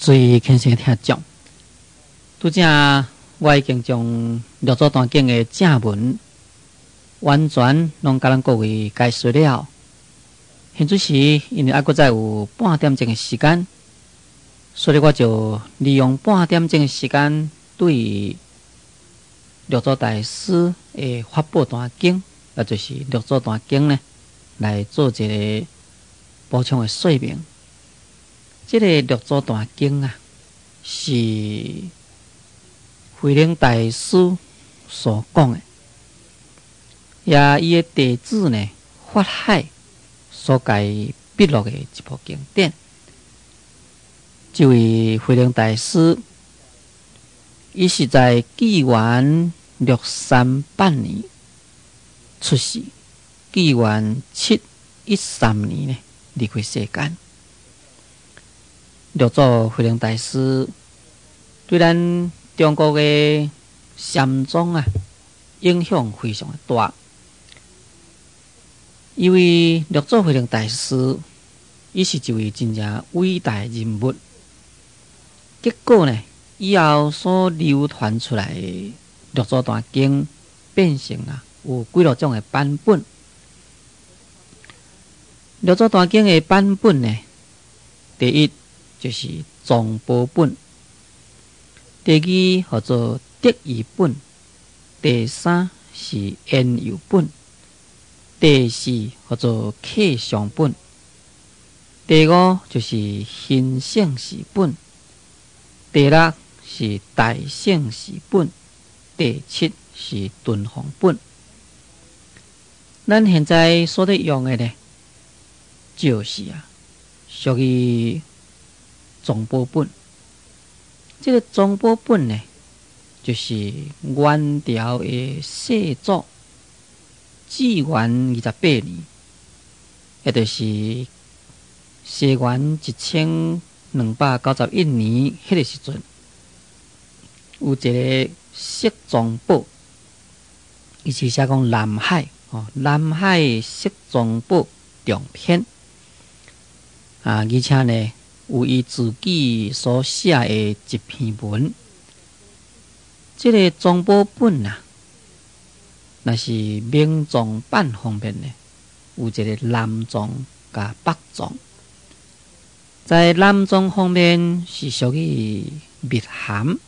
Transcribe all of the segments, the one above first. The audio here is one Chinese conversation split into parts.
最虔诚听众，拄则我已经将《六祖坛经》的正文完全拢甲咱各位解说了。现在时因为还阁再有半点钟的时间，所以我就利用半点钟的时间，对六祖大师的法宝坛经，也就是六祖坛经呢，来做一个补充的说明。这个六祖坛经啊，是慧能大师所讲的，也伊的弟子呢，法海所解笔录的一部经典。这位慧能大师，伊是在纪元638年出世，纪元713年呢离开世间。六祖慧能大师对咱中国的禅宗啊影响非常的大，因为六祖慧能大师伊是一位真正伟大的人物。结果呢，以后所流传出来的六祖坛经变成有几多种的版本。六祖坛经的版本呢，第一就是藏宝本，第二叫做德语本，第三是言游本，第四叫做客上本，第五就是新圣士本，第六是大圣士本，第七是敦煌本。咱现在所在用的呢，就是属于藏宝本。这个藏宝本呢，就是元朝的世祖至元28年，也就是西元1291年迄个时阵，有一个释藏宝，伊是写讲南海南海释藏宝长篇而且呢，有伊自己所写的一篇文。这个藏宝本那是明藏版方面呢，有一个南藏甲北藏。在南藏方面是属于密函，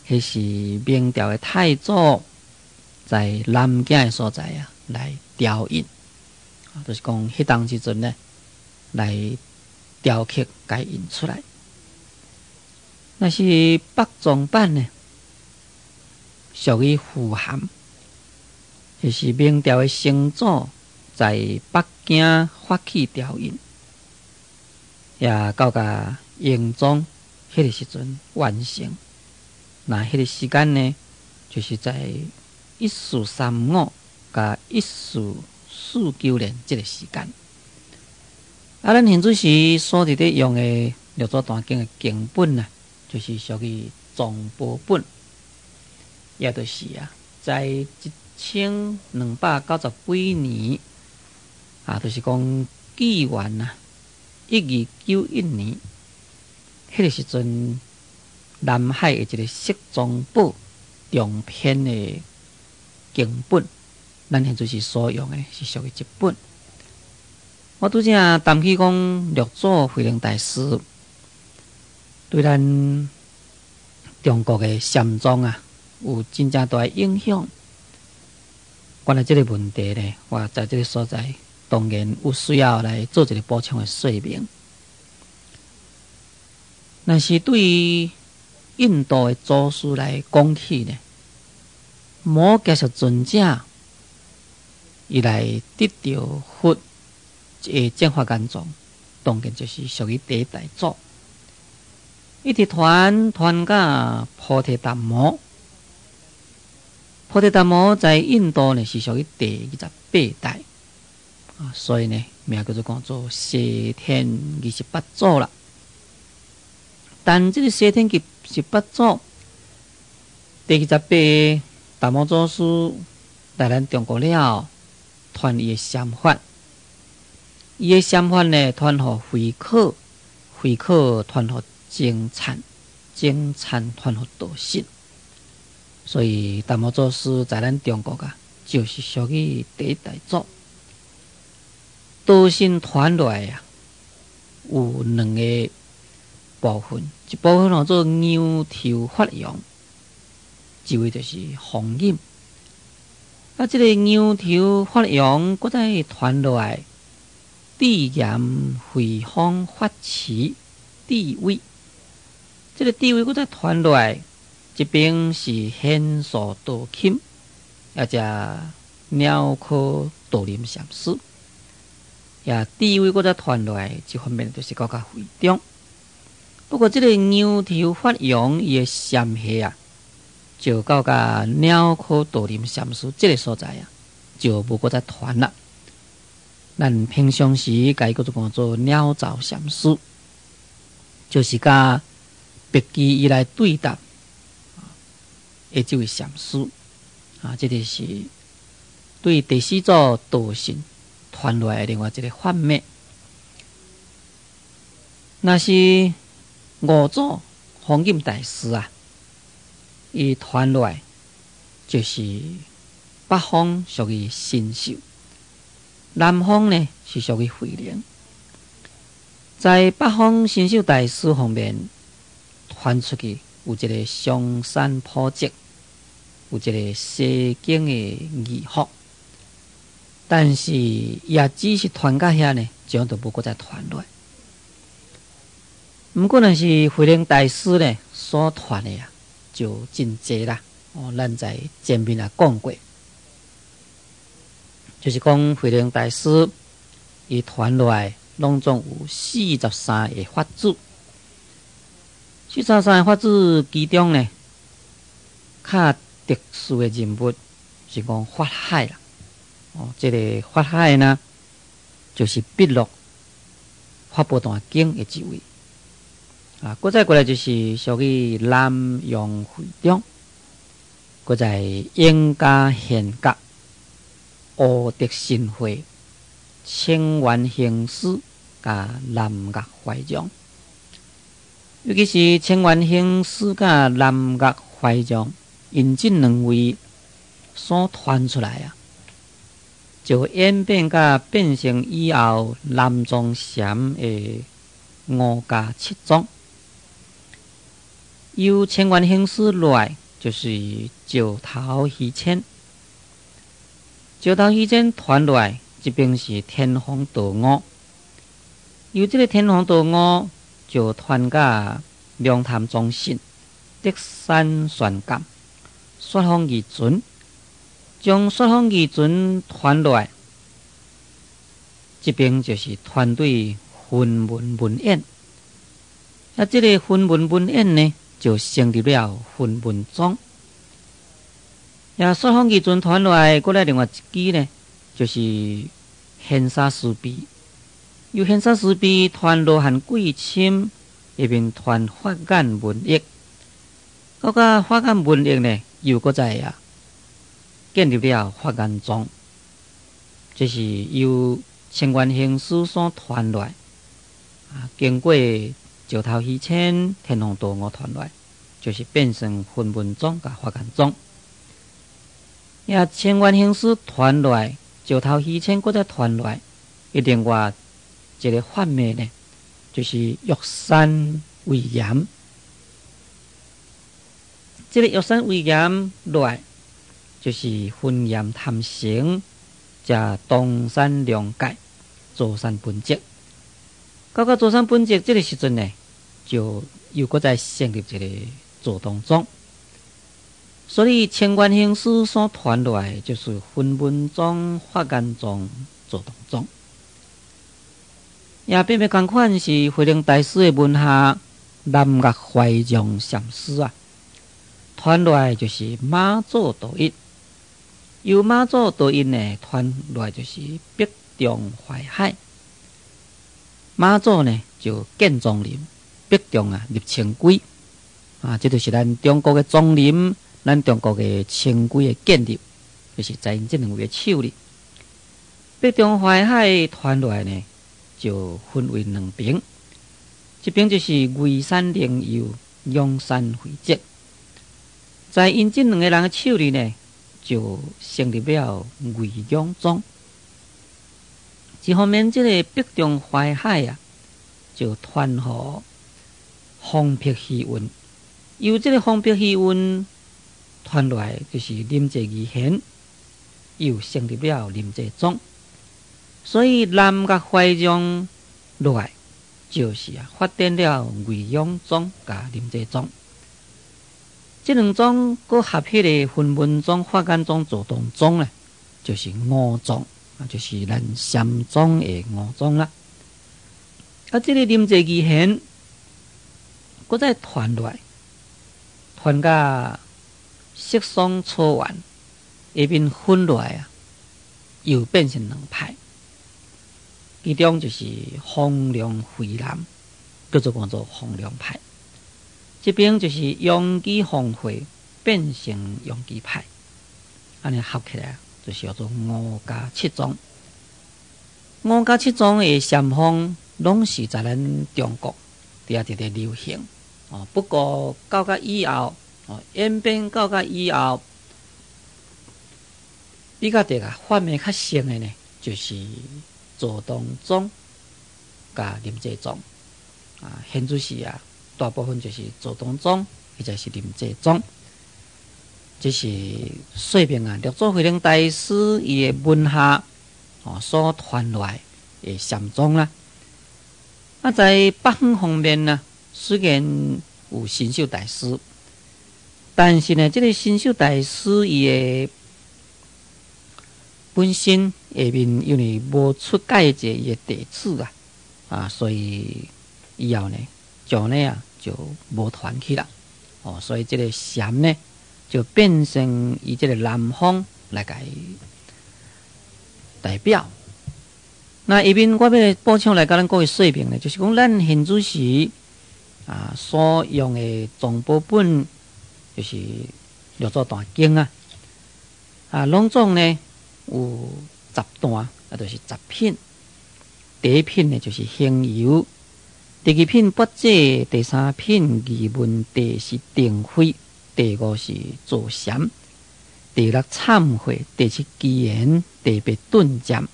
迄是明朝的太祖在南京的所在来雕印，就是讲迄当时阵呢，来雕刻解印出来。那是北藏版呢，属于符函，就是明朝的先祖在北京发起雕印，也到甲英宗迄个时阵完成。那迄个时间呢，就是在1435甲1449年这个时间。咱现在时所伫咧用的六祖坛经的经本就是属于藏宝本，也就是在1290几年就是讲纪元1291年，迄个时阵南海的一个释藏宝长篇的经本，咱现在时所用的是属于一本。我拄则谈起讲六祖慧能大师对咱中国的禅宗有真正大的影响。关于这个问题呢，我在这个所在当然有需要来做一个补充的说明。但是对于印度的祖师来讲起呢，摩羯释尊者伊来得到佛的正法眼藏，当然就是属于第一代祖。一直传到菩提达摩，菩提达摩在印度呢是属于第28代所以呢名叫做西天28祖啦。但这个西天28祖第28达摩祖师来咱中国了，传伊的禅法。伊的禅法呢，传予慧可，慧可传予精产传佛道信。所以达摩祖师在咱中国就是属于第一代祖。道信传落来有两个部分，一部分叫做牛头法用，一位就是弘忍。这个牛头法用，搁再传落来，地严慧方法持地位。这个地位搁再传落来，这边是显素道钦，也者鸟科道林禅师。地位搁再传落来，这方面就是较会中。不过这个牛头法用伊的禅系就到鸟科道林禅师这个所在就无搁再传了。咱平常时该叫做鸟巢禅师，就是甲别机以来对答的这位禅师这个是对第四组道信传落来的另外一个范面。那是五祖弘忍大师伊传落来就是北方属于神秀，南方呢是属于慧能。在北方神秀大师方面传出去，有一个上山普济，有一个西经的义学，但是也只是传到遐呢，就都无搁再传落来。不过呢是慧能大师呢所传的就真济啦。咱在前面讲过，就是讲慧能大师伊传落来，拢总有43个法子。43个法子其中呢，较特殊的人物是讲法海啦。这个法海呢，就是笔录法宝段经的一位。搁再过来就是属于南阳会中，搁在应家贤觉、乌德新会、清源行师甲南岳怀宗。尤其是清源行师甲南岳怀宗，因这两位所传出来就演变变成以后南宗禅的5家7宗。由清源行师来就是石头虚谦，石头虚谦传来这边是天皇道悟，由这个天皇道悟就传到龙潭宗信、德山玄鉴、说法义存，将说法义存传来，这边就是团队分文文演。这个分文文演呢，就成立了分文宗。说法义存传来，过来另外一支呢，就是显沙师比。由显沙师比传罗汉贵钦，那边传法眼文艺。到法眼文艺呢，又搁在建立了法眼宗。这是由清源行师所传来，经过石头虚谦、天皇道悟传来，就是变成分文宗甲法眼宗。清源行师传来，石头虚谦搁再传来，另外一个范面呢，就是玉山威严。这个玉山威严来，就是分严贪成，加东山良解、座山本节。到座山本节这个时阵呢，就又搁再成立一个座东宗。所以清源行师所传来就是分文宗、法眼宗、座东宗。也并不同款是慧能大师的门下南岳怀宗禅师传来就是马祖道一。由马祖道一呢传来就是北中淮海。马祖呢就建宗林，北中立清规这就是咱中国的宗林，咱中国的清规的建立，就是在因这两位的手里。北中淮海传来呢，就分为两边，这边就是魏山灵佑、阳山慧节，在因这两个人的手里呢，就成立了魏阳宗。一方面，这个北中淮海啊，就传予方僻虚运，由这个方僻虚运传落来，就是临济义贤，又成立了临济宗。所以南甲淮中落来，就是发展了魏阳宗甲临济宗。这两宗佮合起的分文宗、法眼宗、坐东宗呢，就是五宗，就是咱禅宗的五宗啦。啊，这个临济义贤，佮再传落来，传到色桑草原下面分落来啊，又变成两派。其中就是方梁回南，叫做方梁派。这边就是阳基方会变成阳基派，安尼合起来就是叫做五家七宗。五家七宗的禅风，拢是在咱中国伫一直流行。不过到以后，演变到以后，比较发明较盛的呢，就是坐东宗甲临济宗。现在是大部分就是坐东宗或者是临济宗。这是说明六祖慧能大师伊的门下所传落来的禅宗啦。在北方方面呢，虽然有神秀大师，但是呢，这个神秀大师伊的本身下面因为无出界者伊的弟子所以以后呢，就无传起啦。所以这个禅呢，就变成以这个南方来个代表。那下面我要补充来甲咱各位说明呢，就是讲咱现在时所用的藏宝本，就是六祖坛经拢总呢有10段，就是10品。第一品呢就是行由，第二品八戒，第三品义文，第四定慧，第五是坐禅，第六忏悔，第七机言，第八顿渐，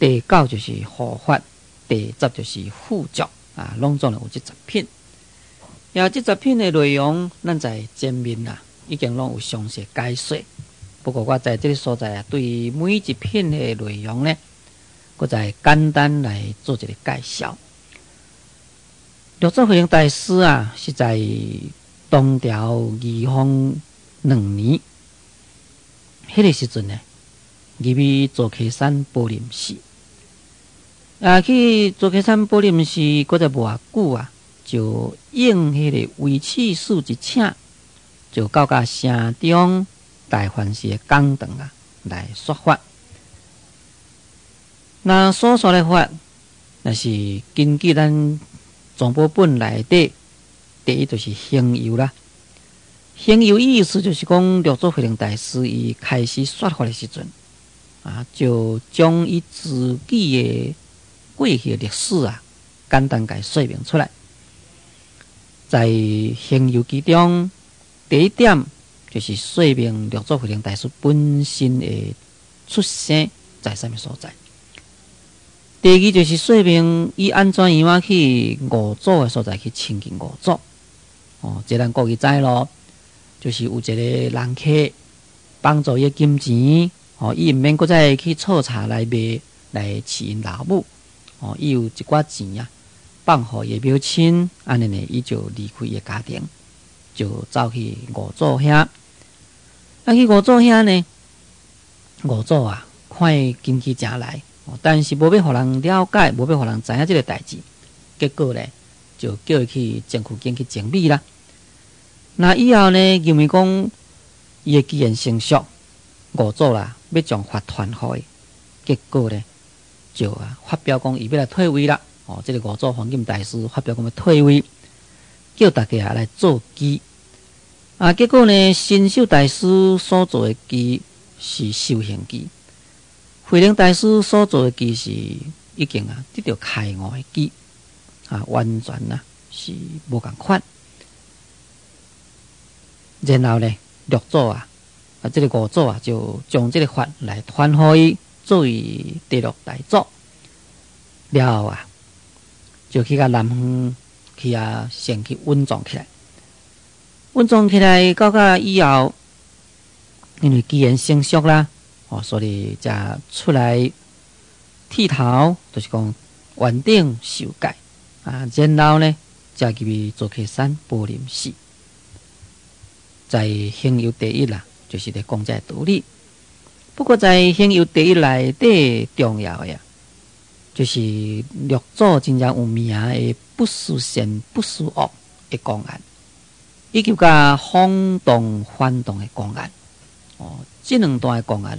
第九就是护法，第10就是护教拢总有这10品。这10品的内容，咱在前面已经拢有详细解说。不过我在这个所在对每一品的内容呢，我再简单来做一个介绍。六祖慧能大师是在东条义方2年，迄个时阵呢，入去坐溪山宝林寺。去坐溪山宝林寺，搁再无久就应迄个维次数一请，就到城中大梵寺的讲堂来说法。那所说的法，那是根据咱藏宝本内底，第一就是行由啦。行由意思就是讲，六祖慧能大师伊开始说法的时阵就将伊自己的过去的历史简单给说明出来。在行由其中，第一点就是说明六祖慧能大师本身的出生在什么所在。第二就是说明伊安怎样去五祖的所在去亲近五祖。这咱各位知咯，就是有一个人客帮助伊金钱，伊毋免搁再去储茶来卖来饲因老母，伊有一寡钱放互伊表亲，安尼呢，伊就离开伊家庭，就走去五祖遐。去五祖遐呢，五祖看伊经济正来。但是无要互人了解，无要互人知影这个代志，结果呢，就叫伊去政府间去整理啦。那以后呢，因为讲伊的机缘成熟，五祖要将法传互伊，结果呢，就发表讲伊要来退位啦。这个五祖弘忍大师发表讲要退位，叫大家来做基。结果呢，神秀大师所做的基是修行基。慧能大师所做的基是已经得到开悟的基，完全是无共款。然后呢，六祖这个五祖就将这个法来传给伊作为第六代祖，了后就去南方去先去稳装起来。稳装起来到以后，因为机缘成熟啦，所以才出来剃头，就是讲完整受戒然后呢，才入去做客山宝林寺，在行有第一啦，就是在讲这个道理。不过在行有第一内底重要的就是六祖真正有名的不思善不思恶的公案，以及轰动反动的公案。这两段的公案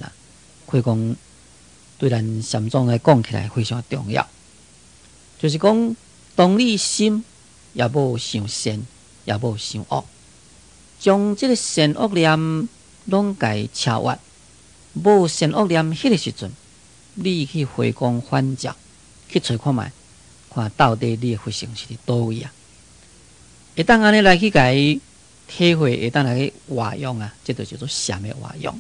可以讲对咱禅宗来讲起来非常重要。就是讲，当你心也无想善，也无想恶，将这个善恶念拢给超越，无善恶念迄个时阵，你去回光返照，去找看卖，看到底你的佛性是伫倒位会当安尼来去甲伊体会，会当来去活用这就叫做禅的活用。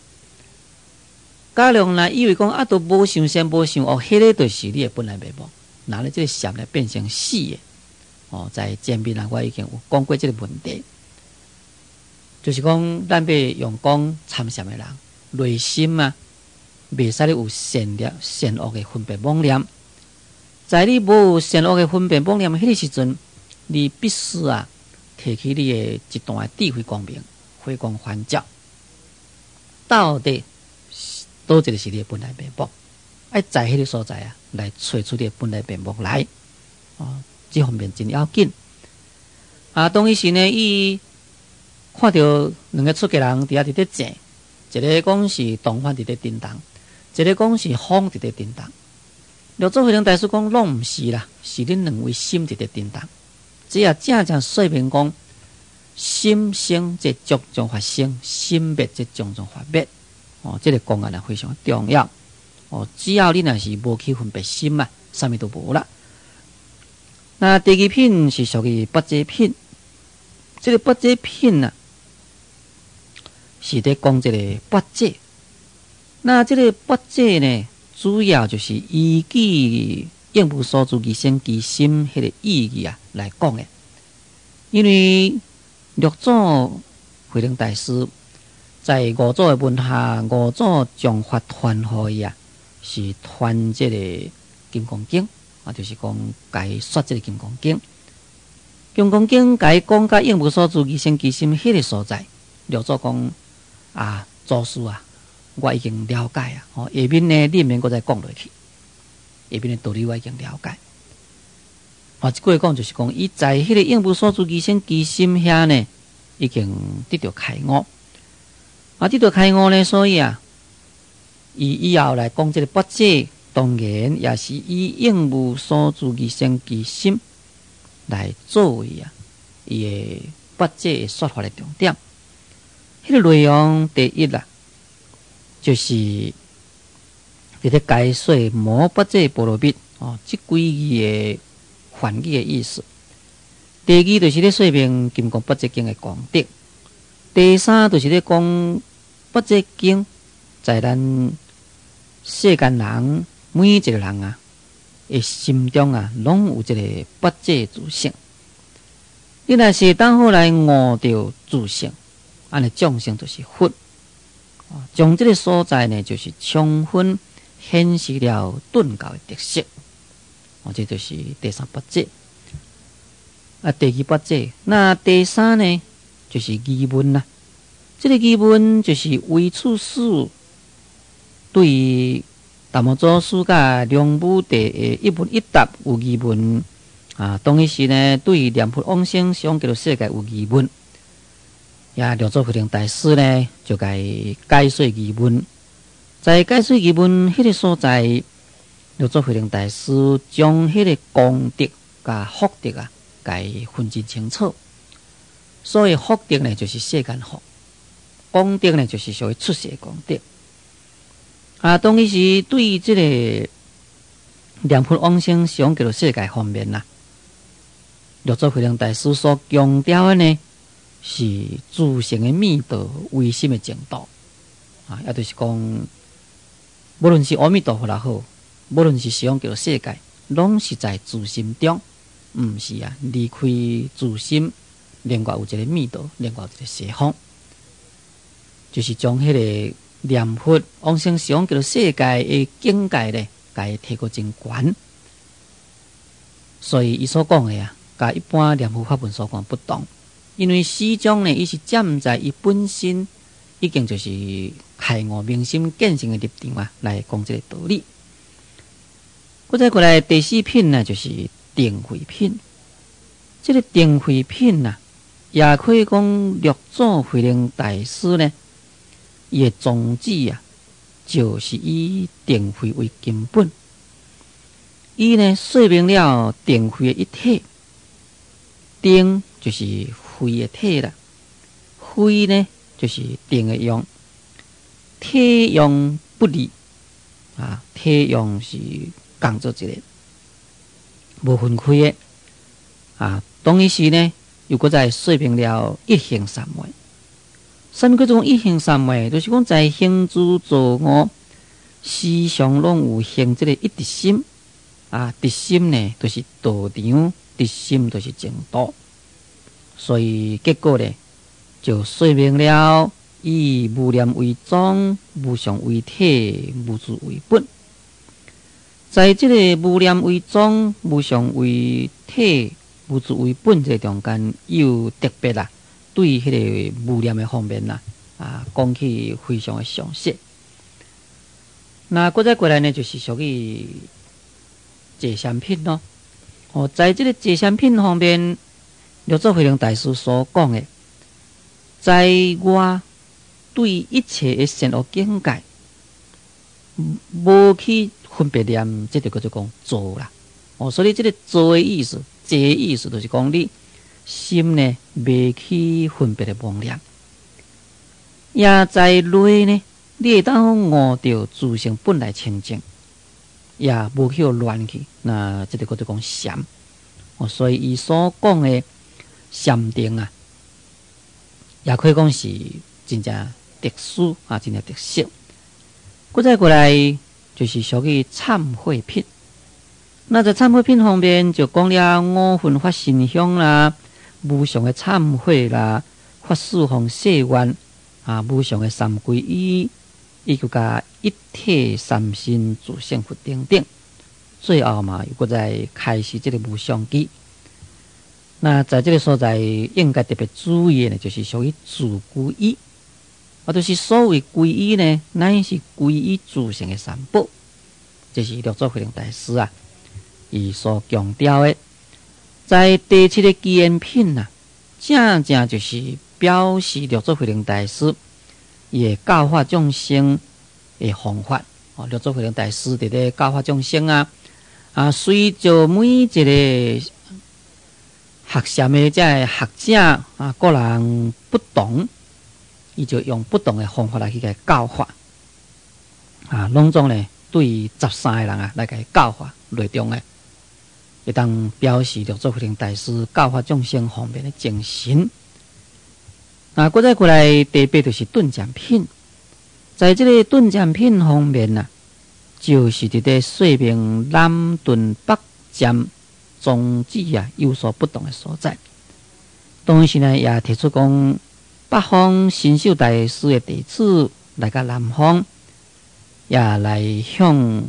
假如以为讲都无想善无想恶，迄个就是你的本来面目。拿了这个禅来变成死的在前面我已经有讲过这个问题，就是讲咱要用讲参禅的人内心袂使有善念善恶的分别妄念，在你无善恶的分别妄念迄个时阵，你必须提起你的一段智慧光明，回光返照，到底倒一个是你的本来面目，爱在迄个所在来找出你的本来面目来这方面真要紧当时呢，伊看到两个出家人伫咧坐，一个讲是东方伫咧叮当，一个讲是风伫咧叮当。六祖慧能大师讲拢毋是啦，是恁两位心伫咧叮当。这正正说明讲，心生则种种法生，心灭则种种法灭这个公案非常重要只要你若是无去分别心啥物都无啦。那第二品是属于八戒品，这个八戒品是在讲这个八戒。那这个八戒呢，主要就是依据应无所住其身其心迄个意义来讲的。因为六祖慧能大师在五祖的门下，五祖将法传给伊是传这个金刚经就是讲该说这个金刚经。金刚经该讲甲应无所住其身其心迄个所在，六祖讲祖师我已经了解下面呢你免搁再讲落去，下面的道理我已经了解一句讲就是讲，伊在迄个应无所住其身其心遐呢，已经得到开悟得到开悟呢，所以伊以后来讲这个八戒，当然也是以应无所住其身其心来作为伊的八戒说法的重点。迄个内容第一就是伫咧解说摩八戒波罗蜜这几句的梵语的意思。第二就是咧说明金刚八戒经的功德。第三就是咧讲八戒经在咱世间人每一个人的心中拢有这个八戒自性。你若是当好来悟到自性，安尼众生就是佛。从这个所在呢，就是充分显示了顿教的特色。这就是第三八戒。第二八戒，那第三呢，就是疑问这个疑问就是为处事对于达摩祖师甲梁武帝的一问一答有疑问当时呢，对于念佛往生上极乐世界有疑问，六祖慧能大师呢就甲伊解说疑问。在解说疑问迄个所在，六祖慧能大师将迄个功德甲福德甲伊分真清楚。所以福德呢就是世间福，功德呢就是属于出世功德当时对于这个念佛往生上极乐世界方面六祖慧能大师所强调的呢，是自性的密道唯心的净土啊，也就是讲，无论是阿弥陀佛也好，无论是西方极乐世界，拢是在自心中，毋是啊离开自心，另外有一个密道，另外有一个西方，就是将迄个念佛往生西方极乐世界的境界咧，甲伊提高真悬。所以伊所讲的啊，甲一般念佛法门所讲不同，因为始终呢，伊是站在伊本身已经就是开悟明心见性的立场啊，来讲这个道理。再过来第四品呢，就是定慧品。这个定慧品啊，也可以讲六祖慧能大师呢，伊的宗旨啊，就是以定慧为根本。伊呢说明了定慧的一体，定就是慧的体啦，慧呢就是定的用，体用不离啊，体用是共做一个，无分开的啊。同时呢，又搁再说明了一行三昧。什么叫做一行三昧？就是讲在行住坐卧，时常拢有行这个一直心。啊，直心呢，就是道场；直心就是净土。所以结果呢，就说明了以无念为宗，无相为体，无住为本。在这个无念为宗、无相为体、无住为本这中间，又特别啦，对迄个无念的方面啦，讲起非常的详细。那再过来呢，就是属于解善品咯。在这个解善品方面，六祖慧能大师所讲的，在我对一切的善恶境界，无去分别念，这就叫做讲做啦。所以这个做的意思，解的意思，就是讲你心呢，未去分别的妄念，也在内呢，你会当悟到自性本来清净。也无去乱去，那这个叫做讲禅。所以伊所讲的禅定啊，也可以讲是真正特殊啊，真正特色。再过来就是属于忏悔品。那在忏悔品方面，就讲了五分法身香啦，无上的忏悔啦，法四方誓愿啊，无上的三皈依。伊就甲一体三身自性佛等等，最后嘛又搁再开始这个无上机。那在这个所在应该特别注意的呢，就是属于自皈依，就是所谓皈依呢，乃是皈依自性的三宝。这是六祖慧能大师啊，伊所强调的。在第七个基言品啊，正正就是表示六祖慧能大师也教化众生的方法。六祖慧能大师伫咧教化众生随着每一个学禅的这学者个人不同，伊就用不同的方法来去甲教化拢总呢对13个人来甲教化内中的，会当表示六祖慧能大师教化众生方面的精神。再过来第八就是顿渐品。在这个顿渐品方面就是伫咧说明南顿北渐宗旨有所不同的所在。同时呢，也提出讲北方神秀大师的弟子来到南方，也来向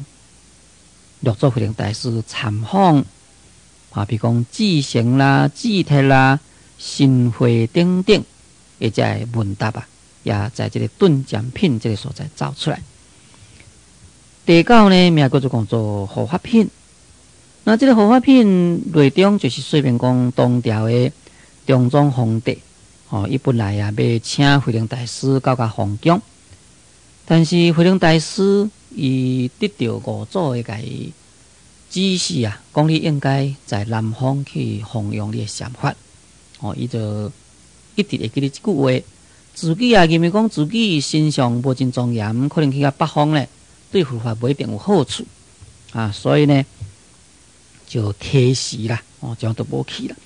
六祖慧能大师参访比如讲智成啦、智铁啦、新会等等。也在问答也在这个顿渐品这个所在造出来。第九呢，名叫做讲做护法品。那这个护法品内中就是说明讲唐朝的中宗皇帝伊本来要请慧能大师到皇宫，但是慧能大师伊得到五祖的伊指示讲你应该在南方去弘扬你的禅法。伊就一直会记得这句话，自己认为讲自己身上无真庄严，可能去到北方呢，对佛法不一定有好处所以呢就提示啦，这样都无去了。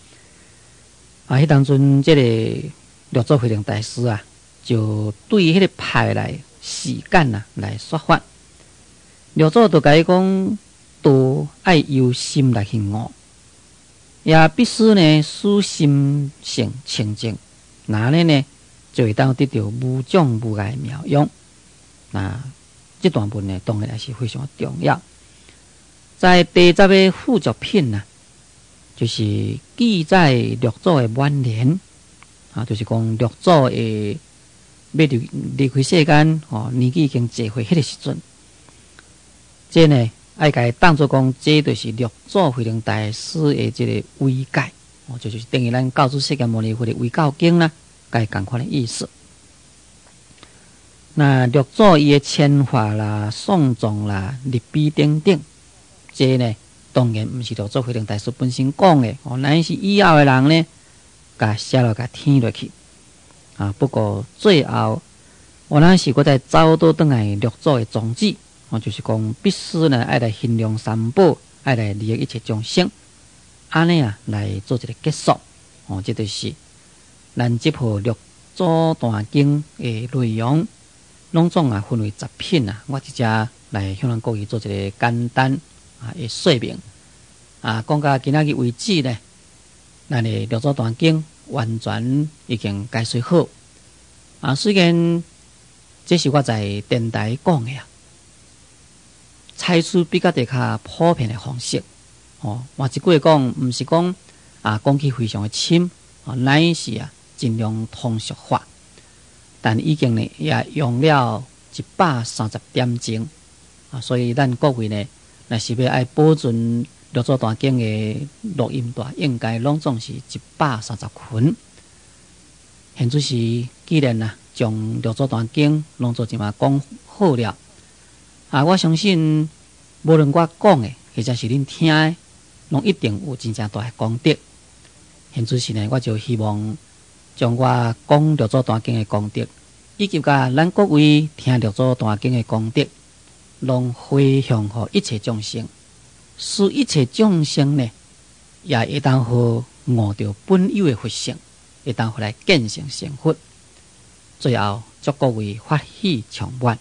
迄当阵这个六祖慧能大师啊，就对迄个派来时间啊来说法。六祖就甲伊讲，道爱由心来去悟，也必须呢使心性清净，那呢就会当得到无障无碍妙用。那这段文呢，当然也是非常重要。在第10个副作品啊，就是记载六祖的晚年啊，就是讲六祖的要离开世间哦，年纪已经坐岁，迄个时阵，这呢爱甲伊当作讲，这就是六祖慧能大师的这个遗戒哦，就是等于咱教主释迦牟尼佛的遗教经啦，甲伊同款的意思。那六祖伊的签法啦、诵状啦、立碑等等，这呢当然毋是六祖慧能大师本身讲的哦，乃是以后的人呢，甲写落甲添落去啊。不过最后，我咱是搁再走倒转来六祖的宗旨哦，就是讲必须呢爱来弘扬三宝，爱来利益一切众生，安尼啊来做一个结束哦。这就是咱这部六祖坛经的内容。拢总啊分为10品啊，我直接来向咱各位做一个简单啊的说明啊。讲到今仔日为止呢，咱的六祖坛经完全已经解说好啊。虽然这是我在电台讲的啊，采取比较较普遍的方式哦。换一句讲，毋是讲啊讲起非常的深啊，乃是啊尽量通俗化。但已经呢也用了130点钟啊，所以咱各位呢，若是要爱保存六祖坛经的录音带，应该拢总是130群。现在是既然啊，将六祖坛经拢做一嘛讲好了啊，我相信无论我讲的，或者是恁听的，拢一定有真正大的功德。现在是呢，我就希望将我讲六祖坛经的功德，以及甲咱各位听六祖坛经的功德，拢回向予一切众生，使一切众生呢，也会当好悟到本有的佛性，会当好来见性成佛。最后祝各位法喜充满。